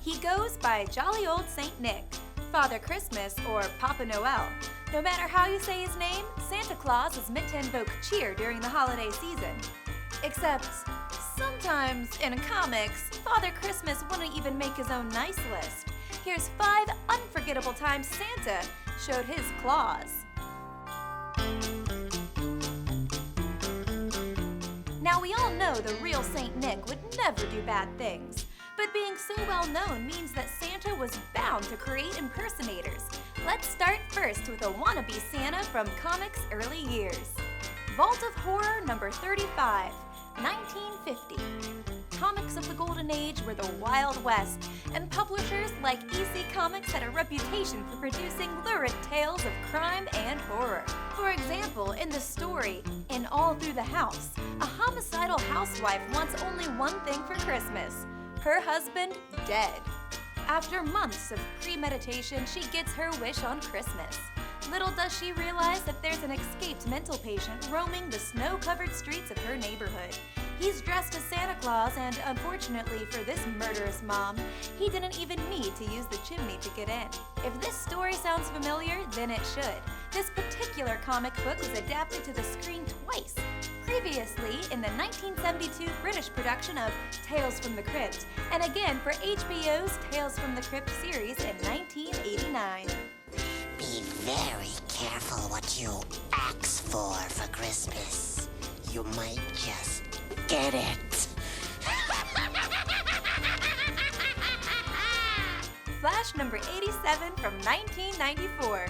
He goes by Jolly Old Saint Nick, Father Christmas, or Papa Noel. No matter how you say his name, Santa Claus is meant to invoke cheer during the holiday season. Except, sometimes in comics, Father Christmas wouldn't even make his own nice list. Here's 5 unforgettable times Santa showed his claws. Now we all know the real Saint Nick would never do bad things. But being so well known means that Santa was bound to create impersonators. Let's start first with a wannabe Santa from comics' early years. Vault of Horror number 35, 1950. Comics of the Golden Age were the Wild West, and publishers like EC Comics had a reputation for producing lurid tales of crime and horror. For example, in the story, In All Through the House, a homicidal housewife wants only one thing for Christmas: her husband dead. After months of premeditation, she gets her wish on Christmas. Little does she realize that there's an escaped mental patient roaming the snow-covered streets of her neighborhood. He's dressed as Santa Claus, and unfortunately for this murderous mom, he didn't even need to use the chimney to get in. If this story sounds familiar, then it should. This particular comic book was adapted to the screen twice. Previously in the 1972 British production of Tales from the Crypt, and again for HBO's Tales from the Crypt series in 1989. Be very careful what you ask for Christmas. You might just get it. Flash number 87 from 1994.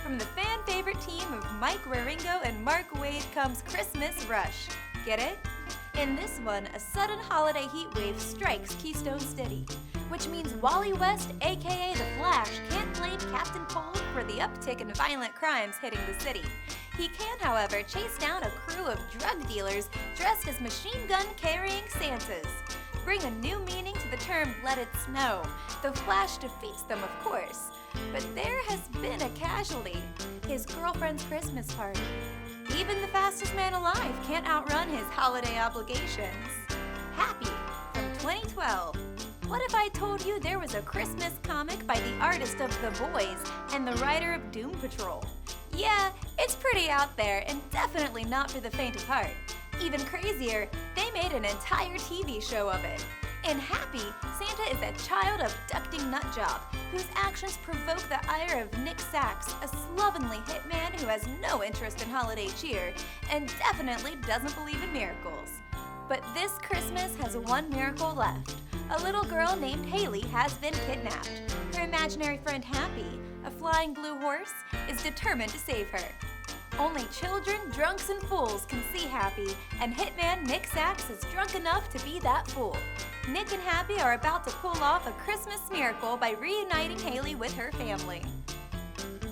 From the fan-favorite team of Mike Waringo and Mark Waid comes Christmas Rush. Get it? In this one, a sudden holiday heat wave strikes Keystone City, which means Wally West, aka The Flash, can't blame Captain Cold for the uptick in violent crimes hitting the city. He can, however, chase down a crew of drug dealers dressed as machine gun-carrying Santas. Bring a new meaning to the term "let it snow." The Flash defeats them, of course. But there has been a casualty: his girlfriend's Christmas party. Even the fastest man alive can't outrun his holiday obligations. Happy from 2012. What if I told you there was a Christmas comic by the artist of The Boys and the writer of Doom Patrol? Yeah, it's pretty out there and definitely not for the faint of heart. Even crazier, they made an entire TV show of it. In Happy, Santa is a child abducting nutjob whose actions provoke the ire of Nick Sachs, a slovenly hitman who has no interest in holiday cheer and definitely doesn't believe in miracles. But this Christmas has one miracle left. A little girl named Haley has been kidnapped. Her imaginary friend Happy, a flying blue horse, is determined to save her. Only children, drunks, and fools can see Happy, and hitman Nick Sachs is drunk enough to be that fool. Nick and Happy are about to pull off a Christmas miracle by reuniting Haley with her family.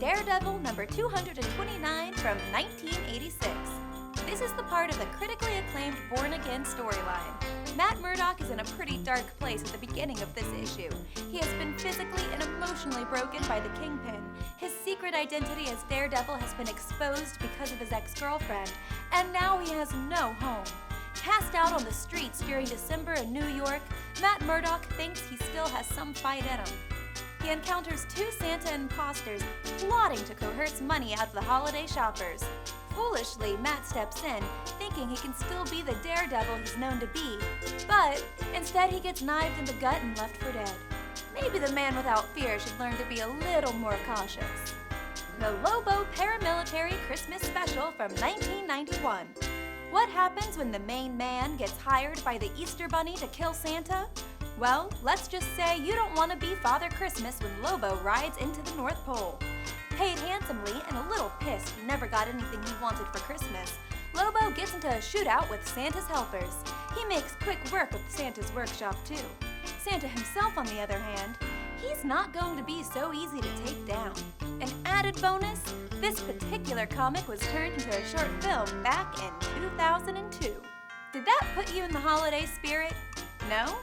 Daredevil number 229 from 1986. This is the part of the critically acclaimed Born Again storyline. Matt Murdock is in a pretty dark place at the beginning of this issue. He has been physically and emotionally broken by the Kingpin. His secret identity as Daredevil has been exposed because of his ex-girlfriend, and now he has no home. Cast out on the streets during December in New York, Matt Murdock thinks he still has some fight in him. He encounters 2 Santa imposters plotting to coerce money out of the holiday shoppers. Foolishly, Matt steps in, thinking he can still be the Daredevil he's known to be, but instead he gets knifed in the gut and left for dead. Maybe the man without fear should learn to be a little more cautious. The Lobo Paramilitary Christmas Special from 1991. What happens when the main man gets hired by the Easter Bunny to kill Santa? Well, let's just say you don't want to be Father Christmas when Lobo rides into the North Pole. Paid handsomely and a little pissed he never got anything he wanted for Christmas, Lobo gets into a shootout with Santa's helpers. He makes quick work with Santa's workshop too. Santa himself, on the other hand, he's not going to be so easy to take down. An added bonus, this particular comic was turned into a short film back in 2002. Did that put you in the holiday spirit? No?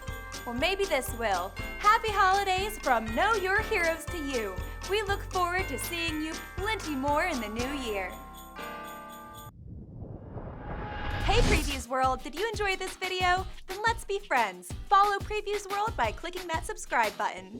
Well, maybe this will. Happy holidays from Know Your Heroes to you. We look forward to seeing you plenty more in the new year. Hey, Previews World, did you enjoy this video? Then let's be friends. Follow Previews World by clicking that subscribe button.